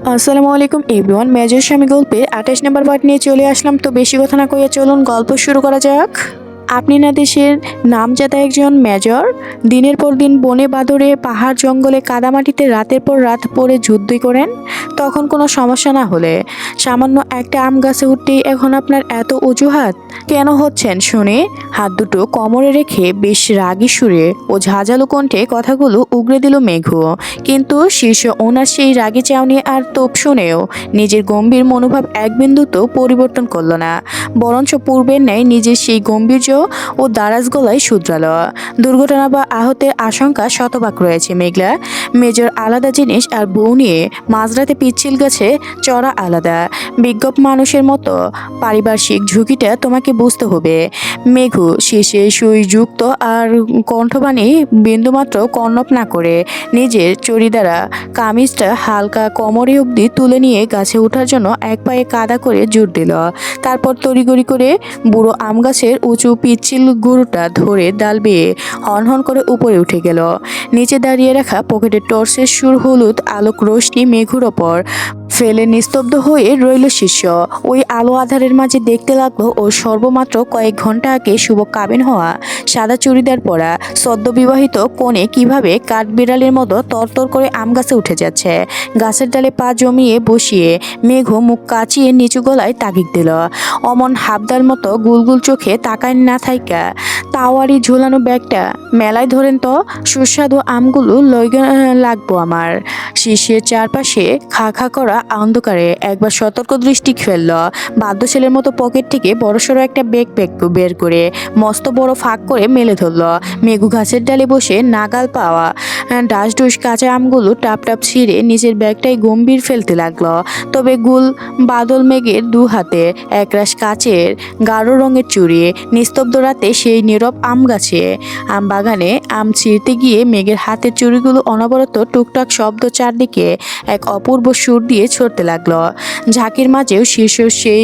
আসসালামু আলাইকুম everyone. Major স্বামী গল্পের ২৮ নম্বর পার্ট নিয়ে চলে আসলাম। তো বেশি কথা না কইয়া চলুন গল্প শুরু করা যাক। আপনি না দেশের নামজাদা একজন মেজর, দিনের পর দিন বনে বাদরে পাহাড় জঙ্গলে কাদামাটিতে রাতের পর রাত পড়ে যুদ্ধই করেন। তখন কোনো সমস্যা না হলে সামান্য একটা আম গাছে উঠতেই এখন আপনার এত অজুহাত কেন হচ্ছেন শুনে? হাত দুটো কোমরে রেখে বেশ রাগী সুরে ও ঝাঁঝালো কণ্ঠে কথাগুলো উগরে দিল মেঘু। কিন্তু শীর্ষ ওনার সেই রাগী চাউনি আর তোপ শুনেও নিজের গম্ভীর মনোভাব এক বিন্দুতেও পরিবর্তন করল না, বরঞ্চ পূর্বের ন্যায় নিজের সেই গম্ভীর্য ও দারাজ গলায় শুধরাল। দুর্ঘটনা বা আহতের আশঙ্কা শতভাগ রয়েছে মেঘলা। মেজর আলাদা জিনিস আর বউ নিয়ে মাঝরাতে পিচ্ছিল গাছে চড়া আলাদা। বিজ্ঞপ মানুষের মতো পারিপার্শ্বিক ঝুঁকিটা তোমাকে বুঝতে হবে। মেঘু শেষে সুইযুক্ত আর কণ্ঠবাণী বিন্দুমাত্র কর্ণপ না করে নিজের চড়িদারা কামিজটা হালকা কোমরে অবধি তুলে নিয়ে গাছে ওঠার জন্য এক পায়ে কাদা করে জোর দিল। তারপর তড়িঘড়ি করে বুড়ো আম গাছের উঁচু পিচ্ছিল গুঁড়োটা ধরে ডাল বেয়ে হনহন করে উপরে উঠে গেল। নিচে দাঁড়িয়ে রাখা পকেটের টর্চের সুর হলুদ আলোক রোশনি মেঘুর ওপর ফেলে নিস্তব্ধ হয়ে রইল শিষ্য। ওই আলো আধারের মাঝে দেখতে লাগলো ও সর্বমাত্র কয়েক ঘন্টা আগে শুভ কাবিন হওয়া সাদা চুড়িদার পরা সদ্য বিবাহিত কনে কিভাবে কাঠবিড়ালের মতো তরতর করে আম গাছে উঠে যাচ্ছে। গাছের ডালে পা জমিয়ে বসিয়ে মেঘু মুখ কাচিয়ে নিচু গলায় তাগিদ দিল। অমন হাবদার মতো গুলগুল চোখে তাকায় না থাইকা তাওয়ারি ঝুলানো ব্যাগটা মেলায় ধরেন তো, সুস্বাদু আমগুলো লইগে লাগবো আমার। শিষ্যের চারপাশে খা খা করা অন্ধকারে একবার সতর্ক দৃষ্টি ফেলল। বাধ্য ছেলের মতো পকেট থেকে বড়সড় একটা ব্যাগ বের করে মস্ত বড় ফাঁক করে মেলে ধরল। মেঘু গাছের ডালে বসে নাগাল পাওয়া ডাসডুস কাঁচা আমগুলো টাপ টাপ ছিঁড়ে নিজের ব্যাগটাই গম্ভীর ফেলতে লাগলো। তবে গুল বাদল মেঘের দু হাতে একরাশ কাচের গাঢ় রঙের চুড়ি। নিস্তব্ধ রাতে সেই নীরব আম গাছে আম বাগানে আম ছিঁড়তে গিয়ে মেঘের হাতের চুড়িগুলো অনবরত টুকটাক শব্দ চারদিকে এক অপূর্ব সুর দিয়ে ছড়তে লাগলো। ঝাঁকির মাঝেও শীর্ষ সেই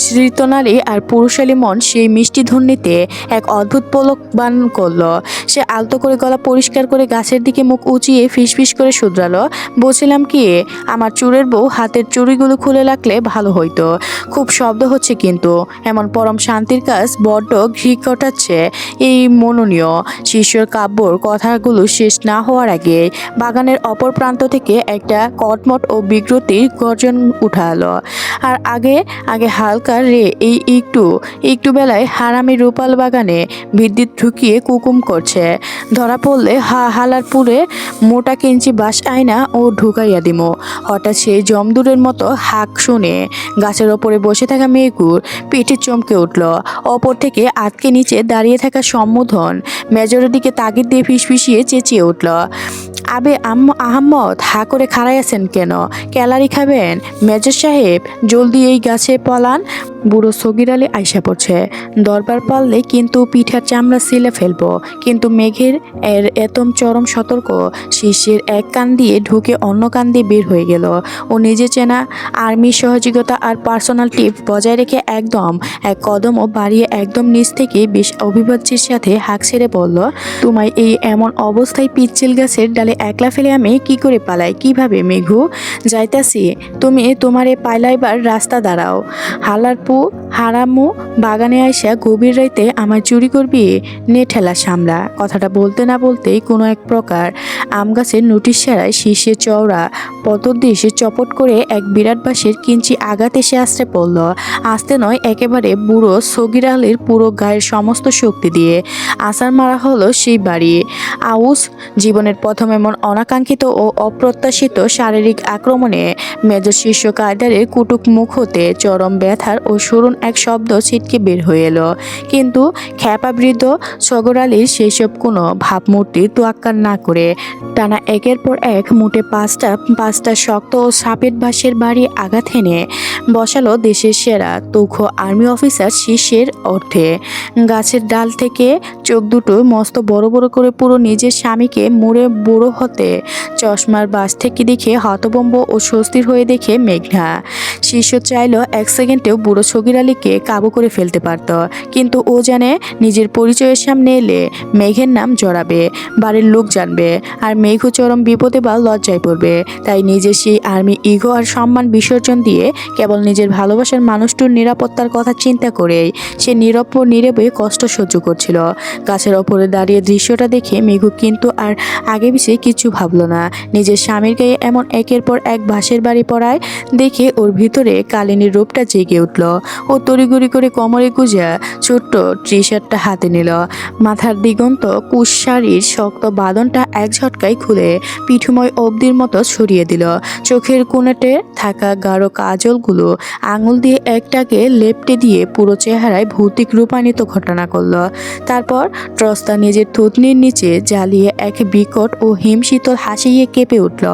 স্মৃতনালী আর পুরুষালী মন সেই মিষ্টি ধ্বনিতে এক অদ্ভুত পলক বান করলো। সে আলতো করে গলা পরিষ্কার করে গাছের দিকে মুখ উঁচিয়ে ফিসফিস করে শুধরালো, বলছিলাম কি, আমার চুরের বউ হাতের চুড়িগুলো খুলে রাখলে ভালো হইতো। খুব শব্দ হচ্ছে কিন্তু এমন পরম শান্তির কাজ বড্ড ঘি কটাচ্ছে এই মননীয় শিষ্যর কাব্যর কথাগুলো শেষ না হওয়ার আগে বাগানের অপর প্রান্ত থেকে একটা কটমট ও বিগ্রতির গর্জন উঠালো। আর আগে আগে হালকা রে এই একটু বেলায় হারামি রূপাল বাগানে বিদ্যুৎ ঢুকিয়ে কুকুম করছে। ধরা পড়লে হালার পুরে মোটা কিঞ্চি বাঁশ আয়না ও ঢুকাইয়া দিমো। হঠাৎ সেই জমদূরের মতো হাঁক শুনে গাছের ওপরে বসে থাকা মেঘুর পিঠে চমকে উঠল। অপর থেকে আটকে নিচে দাঁড়িয়ে থাকা সম্বোধন মেজরের দিকে তাগিদ দিয়ে ফিসফিসিয়ে চেঁচিয়ে উঠল, আবে আহম্মদ, হা করে খাড়াই আছেন কেন? ক্যালারি খাবেন? মেজর সাহেব জলদি এই গাছে পলান, বুড়ো সগির আলী আইসা পড়ছে। দরবার পারলে কিন্তু পিঠার চামড়া ছিলে ফেলবো। কিন্তু মেঘের এতম চরম সতর্ক শিষ্যের এক কান দিয়ে ঢুকে অন্য কান দিয়ে বের হয়ে গেল। ও নিজে চেনা আর্মির সহযোগিতা আর পার্সোনাল টিপ বজায় রেখে একদম এক কদমও বাড়িয়ে একদম নিচ থেকে বেশ অভিবাচ্যের সাথে হাঁক ছেড়ে বলল, তোমায় এই এমন অবস্থায় পিচ্ছিল গাছের ডালে একলা ফেলে আমি কি করে পালাই? কিভাবে মেঘু? যাইতাছি, তুমি তোমারে পাইলাইবার রাস্তা দাঁড়াও। হালারপু হারামু বাগানে আইসা গভীর রাইতে আমার চুরি করবি? নে ঠেলা সামলা। কথাটা বলতে না বলতেই কোনো এক প্রকার আম গাছের নোটিশ ছাড়াই শীর্ষে চওড়া পতদ্দেশে চপট করে এক বিরাট বাঁশের কিঞ্চি আঘাত এসে আছড়ে পড়ল। আস্তে নয়, একেবারে বুড়ো সগির আলীর পুরো গায়ের সমস্ত শক্তি দিয়ে আছাড় মারা হলো সেই বাড়ি। আউস জীবনের প্রথম এমন অনাকাঙ্ক্ষিত ও অপ্রত্যাশিত শারীরিক আক্রমণে মেজর শীর্ষ কায়দারের কুটুক মুখ হতে চরম ব্যথার ও সরুণ এক শব্দ ছিটকে বের হয়ে এলো। কিন্তু খ্যাপাবৃদ্ধ সগর আলীর সেসব কোনো ভাবমূর্তি তোয়াক্কা না করে টানা একের পর এক মুটে পাঁচটা শক্ত ও সাপেট বাঁশের বাড়ি আঘাত হেনে বসালো দেশের সেরা তুখো আর্মি অফিসার শীর্ষের অর্থে। গাছের ডাল থেকে চোখ দুটো মস্ত বড় বড় করে পুরো নিজের স্বামীকে মুড়ে বুড়ো হতে চশমার বাস থেকে দেখে হতভম্ব ও স্বস্তির হয়ে দেখে মেঘনা। শিষ্য চাইল এক সেকেন্ডেও বুড়ো সগির আলীকে কাবু করে ফেলতে পারত, কিন্তু ও জানে নিজের পরিচয়ের সামনে এলে মেঘের নাম জড়াবে, বাড়ির লোক জানবে, আর মেঘও চরম বিপদে বা লজ্জায় পড়বে। তাই নিজের সেই আর্মি ইগো আর সম্মান বিসর্জন দিয়ে কেবল নিজের ভালোবাসার মানুষটির নিরাপত্তার কথা চিন্তা করেই সে নীরবে কষ্ট সহ্য করছিল। গাছের ওপরে দাঁড়িয়ে দৃশ্যটা দেখে মেঘু কিন্তু আর আগে পিছিয়ে কিছু ভাবল না। নিজের স্বামীর গায়ে এমন একের পর এক বাঁশের বাড়ি পড়ায় দেখে ওর ভিতরে কালিনীর রূপটা জেগে উঠল। ও তড়িঘড়ি করে কোমরে গুজা ছোট্ট টি-শার্টটা হাতে নিল, মাথার দিগন্ত কুশ শাড়ির শক্ত বাঁধনটা এক ঝটকায় খুলে পিঠুময় অবধির মতো ছড়িয়ে দিল। চোখের কোণেতে থাকা গাঢ় কাজলগুলো আঙুল দিয়ে একটাকে লেপটে দিয়ে পুরো চেহারায় ভৌতিক রূপায়িত ঘটনা করল। তারপর ট্রস্তা নিজের থুতনির নিচে জ্বালিয়ে এক বিকট ও হিমশীতল হাসিয়ে কেঁপে উঠল।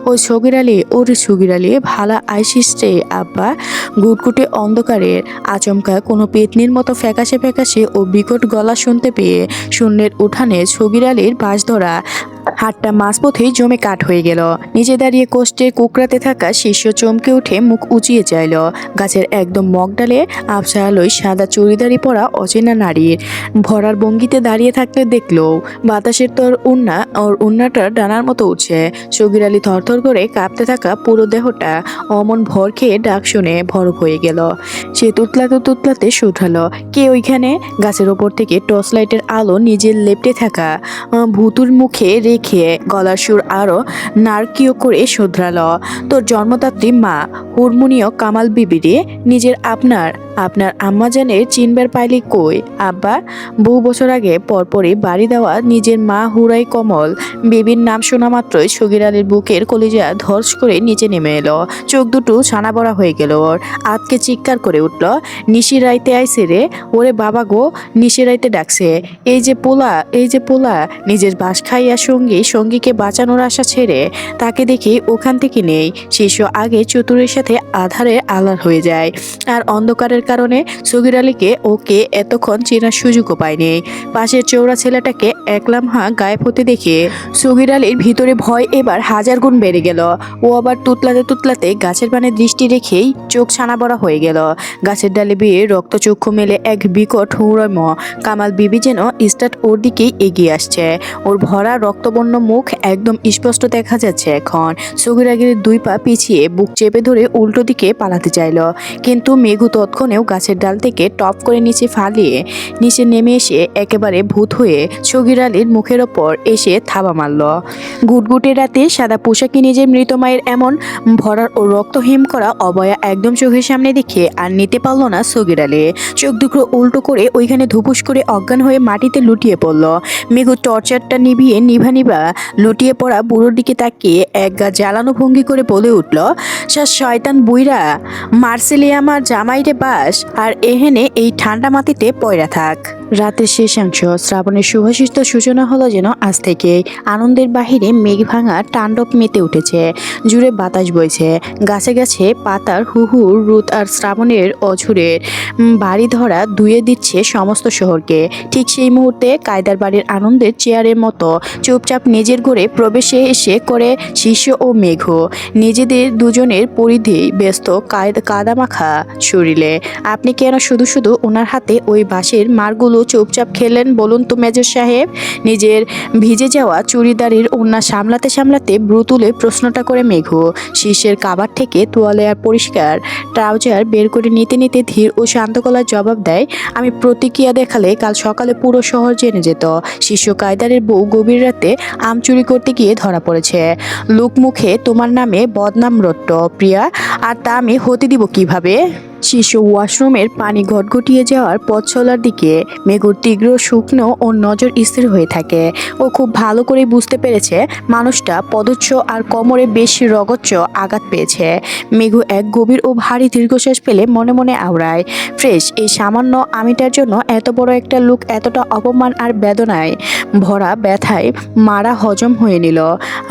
ওর সগির আলী ভালা আইসিস রে আব্বা। গুটগুটে অন্ধকারের আচমকা কোনো পেতনির মতো ফ্যাকাশে ও বিকট গলা শুনতে পেয়ে শূন্যের উঠানে সগির আলীর বাঁশ ধরা হাতটা মাঝপথেই জমে কাঠ হয়ে গেল। নিচে দাঁড়িয়ে কোষ্ঠে কুকড়াতে থাকা শিষ্য চমকে উঠে মুখ উঁচিয়ে চাইল। গাছের একদম মগডালে আবছা আলোয় সাদা চুড়িদারি পরা অচেনা নারীর ভরার ভঙ্গিতে দাঁড়িয়ে থাকলে দেখলো বাতাসের তর ওর উন্নাটা ডানার মতো উঠছে। সগির আলী থরথর করে কাঁপতে থাকা পুরো দেহটা অমন ভর খেয়ে ডাক শুনে ভরক হয়ে গেল। সে তুতলাতে শুধরালো, কে ওইখানে? গাছের ওপর থেকে টর্চ লাইটের আলো নিজের লেপটে থাকা ভুতুর মুখে রেখে গলার সুর আরো নারকীয় করে শুধরালো, তোর জন্মদাত্রী মা হুরমুনিয় কামাল বিবিরে। নিজের আপনার আম্মাজানের চিনবার পাইলি কই আব্বা? বহু বছর আগে পরপরই বাড়ি দেওয়া নিজের মা হুরাই কমল বেবির নাম শোনা মাত্রই সগির আলীর বুকের কলিজা ধর্ষ করে নিচে নেমে এলো। চোখ দুটো ছানা বড়া হয়ে গেল ওর। আতকে চিৎকার করে উঠল, নিশি রাইতে আইসে রে, ওরে বাবা গো, নিশি রাইতে ডাকছে। এই যে পোলা নিজের বাস খাইয়া সঙ্গীকে বাঁচানোর আশা ছেড়ে তাকে দেখে ওখান থেকে নেই। শিষ্য আগে চতুরের সাথে আধারে আলার হয়ে যায়, আর অন্ধকারের কারণে সগির আলীকে ওকে এতক্ষণ চেনার সুযোগও পায়নি। পাশের চৌড়া ছেলেটাকে এক লামহা গায়েব হতে দেখে সগির আলীর ভিতরে ভয় এবার 1000 গুণ বেড়ে গেল। ও আবার তুতলাতে গাছের পানে দৃষ্টি রেখেই চোখ ছানা বড়া হয়ে গেল। গাছের ডালে বেয়ে রক্তচক্ষু মেলে এক বিকট হুড়ম কামাল বিবি যেন স্টার্ট ওর দিকেই এগিয়ে আসছে। ওর ভরা রক্তবর্ণ মুখ একদম স্পষ্ট দেখা যাচ্ছে এখন। সগির আলীর 2 পা পিছিয়ে বুক চেপে ধরে উল্টো দিকে পালাতে চাইল, কিন্তু মেঘু তৎক্ষণেও গাছের ডাল থেকে টপ করে নিচে ফালিয়ে নিচে নেমে এসে একেবারে ভূত হয়ে সগির আলীর মুখের ওপর এসে থাবা মারল। গুটগুটে রাতে সাদা পোশাকে নিজের মৃত মায়ের এমন ভরার ও রক্তহীন করা অবয়া একদম চোখের সামনে দেখে আর নিতে পারল না সগির আলী। চোখ দুটো উল্টো করে ওইখানে ধুপুস করে অজ্ঞান হয়ে মাটিতে লুটিয়ে পড়ল। মেঘু টর্চারটা নিভা লুটিয়ে পড়া বুড়োর দিকে তাকিয়ে এক গা জ্বালানো ভঙ্গি করে বলে উঠল, শয়তান বুইরা, মার্সেলে আমার জামাইরে বাস, আর এহেনে এই ঠান্ডা মাটিতে পয়রা থাক। রাতের শেষাংশ শ্রাবণের সুভাষিত সূচনা হলো যেন আজ থেকে। আনন্দের বাহিরে মেঘ ভাঙা তাণ্ডব মেতে উঠেছে, জুড়ে বাতাস বইছে, গাছে গাছে পাতার হুহুর রুত আর শ্রাবণের অঝুরের বাড়ি ধরা ধুয়ে দিচ্ছে সমস্ত শহরকে। ঠিক সেই মুহূর্তে কায়দার বাড়ির আনন্দের চেয়ারের মতো চুপচাপ নিজের ঘরে প্রবেশে এসে করে শিষ্য ও মেঘ নিজেদের দুজনের পরিধি ব্যস্ত কাদামাখা শরীরে। আপনি কেন শুধু ওনার হাতে ওই বাঁশের মারগুলো চুপচাপ খেলেন বলুন তো মেজর সাহেব? নিজের ভিজে যাওয়া চুড়িদারির ওড়না সামলাতে ব্রু তুলে প্রশ্নটা করে মেঘ শিষ্যের কাবার থেকে তোয়ালে আর পরিষ্কার ট্রাউজার বের করে নিতে ধীর ও শান্ত গলায় জবাব দেয়, আমি প্রতিক্রিয়া দেখালে কাল সকালে পুরো শহর জেনে যেত শিষ্য কায়দারের বউ গভীর রাতে আম চুরি করতে গিয়ে ধরা পড়েছে। লোকমুখে তোমার নামে বদনাম রট্ট প্রিয়া, আর তা আমি হতে দিব কিভাবে? শিষ্য ওয়াশরুমের পানি ঘটঘটিয়ে যাওয়ার পথ চলার দিকে মেঘুর তীব্র শুকনো ও নজর স্থির হয়ে থাকে। ও খুব ভালো করে বুঝতে পেরেছে মানুষটা পদচ্ছ আর কোমরে বেশি রগচ্ছ আঘাত পেয়েছে। মেঘু এক গভীর ও ভারী দীর্ঘশ্বাস পেলে মনে মনে আওড়ায়, ফ্রেশ এই সামান্য আমিটার জন্য এত বড় একটা লোক এতটা অপমান আর বেদনায় ভরা ব্যথায় মারা হজম হয়ে নিল।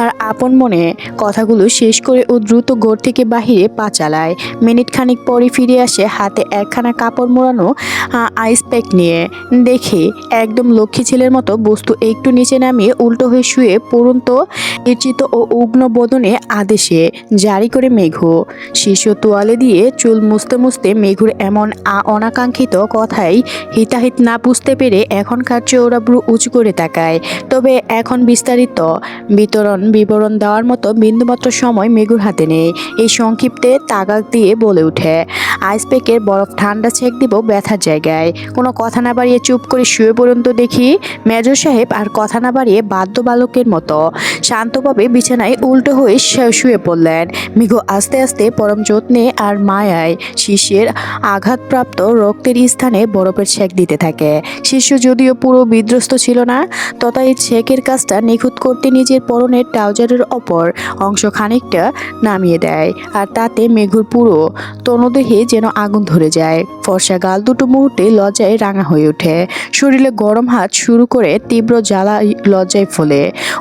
আর আপন মনে কথাগুলো শেষ করে ও দ্রুত ঘর থেকে বাহিরে পা চালায়। মিনিট খানিক পরে ফিরে আসে হাতে একখানা কাপড় মোড়ানো আইস প্যাক নিয়ে। দেখে একদম লক্ষ্মী ছেলের মতো বস্তু একটু নিচে নামিয়ে উল্টো হয়ে শুয়ে পড়ন্ত নির্চিত ও উগ্ন বদনে আদেশে জারি করে মেঘু। শিষ্য তোয়ালে দিয়ে চুল মুছতে মুছতে মেঘুর এমন অনাকাঙ্ক্ষিত কথাই হিতাহিত না বুঝতে পেরে এখনকার চৌড়া ভ্রু উঁচু করে তাকায়। তবে এখন বিস্তারিত বিবরণ দেওয়ার মতো বিন্দুমাত্র সময় মেঘুর হাতে নেই। এই সংক্ষিপ্তে তাগাক দিয়ে বলে ওঠে, আইস প্যাকের বরফ ঠান্ডা ছেঁক দিব ব্যথার জায়গায়। কোনো কথা না বাড়িয়ে চুপ করে শুয়ে পড়ুন তো দেখি। মেজর সাহেব আর কথা না বাড়িয়ে বাধ্য বালকের মতো শান্তভাবে বিছানায় উল্টো হয়ে শুয়ে পড়লেন। মেঘু আস্তে আস্তে পরম যত্নে আর মায়ায় শিষ্যের আঘাতপ্রাপ্ত রক্তের স্থানে বরফের ছেঁক দিতে থাকে। শিষ্য যদিও পুরো বিধ্বস্ত ছিল না, তথাপি ছেঁকের কাজটা নিখুঁত করতে নিজের পরনের ট্রাউজারের অপর অংশ খানিকটা নামিয়ে দেয়। আর তাতে মেঘুর পুরো তনুদেহে যেন আগুন ধরে যায়। ফর্সা গাল দুটো মুহূর্তে লজ্জায় রাঙা হয়ে ওঠে। শরীরে গরম হাত শুরু করে তীব্র জ্বালা লজ্জায় ফলে।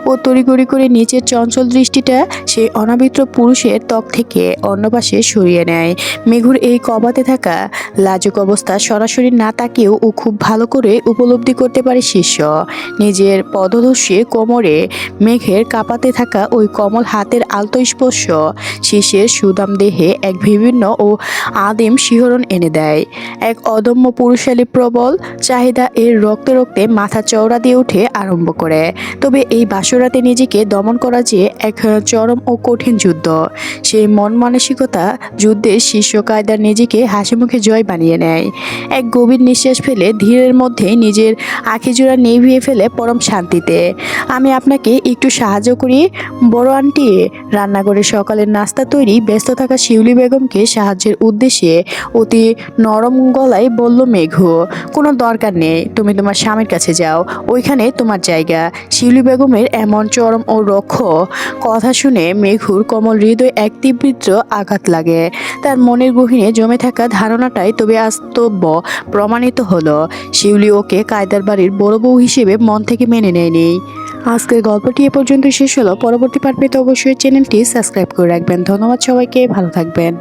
ও তড়িঘড়ি করে নিচের চঞ্চল দৃষ্টিটা সেই অনাবৃত পুরুষের ত্বক থেকে অন্য পাশে সরিয়ে নেয়। মেঘুর এই কবাতে থাকা লাজুক অবস্থা সরাসরি না তাকিয়েও ও খুব ভালো করে উপলব্ধি করতে পারে শিষ্য। নিজের পদধস্যে কোমরে মেঘের কাঁপাতে থাকা ওই কমল হাতের আলতো স্পর্শ শিষ্যের সুদাম দেহে এক বিভিন্ন ও আদিম শিহরণ এনে দেয়। এক অদম্য পুরুষালী প্রবল চাহিদা এর রক্তে রক্তে মাথা চওড়া দিয়ে উঠে আরম্ভ করে। তবে এই বাসরাতে নিজেকে দমন করা যে এক চরম ও কঠিন যুদ্ধ। সেই মন মানসিকতা যুদ্ধে শিষ্য কায়দার নিজেকে হাসি মুখে জয় বানিয়ে নেয়। এক গভীর নিঃশ্বাস ফেলে ধীরের মধ্যে নিজের আখিজোড়া নিভিয়ে ফেলে পরম শান্তিতে। আমি আপনাকে একটু সাহায্য করি বড় আন্টি। রান্নাঘরে সকালের নাস্তা তৈরি ব্যস্ত থাকা শিউলি বেগমকে সাহায্যের উদ্দেশ্যে অতি নরম গলায় বলল মেঘু, কোনো দরকার নেই, তুমি তোমার স্বামীর কাছে যাও, ওইখানে তোমার জায়গা। শিউলি বেগমের এমন চরম ও রক্ষ কথা শুনে মেঘুর কোমল হৃদয় এক তীব্র আঘাত লাগে। তার মনের গহীনে জমে থাকা ধারণাটাই তবে বাস্তব প্রমাণিত হলো। শিউলি ওকে কায়দার বাড়ির বড় বউ হিসেবে মন থেকে মেনে নেয়নি। আজকের গল্পটি এ পর্যন্ত শেষ হলো। পরবর্তী পার্ট পেতে অবশ্যই চ্যানেলটি সাবস্ক্রাইব করে রাখবেন। ধন্যবাদ সবাইকে, ভালো থাকবেন।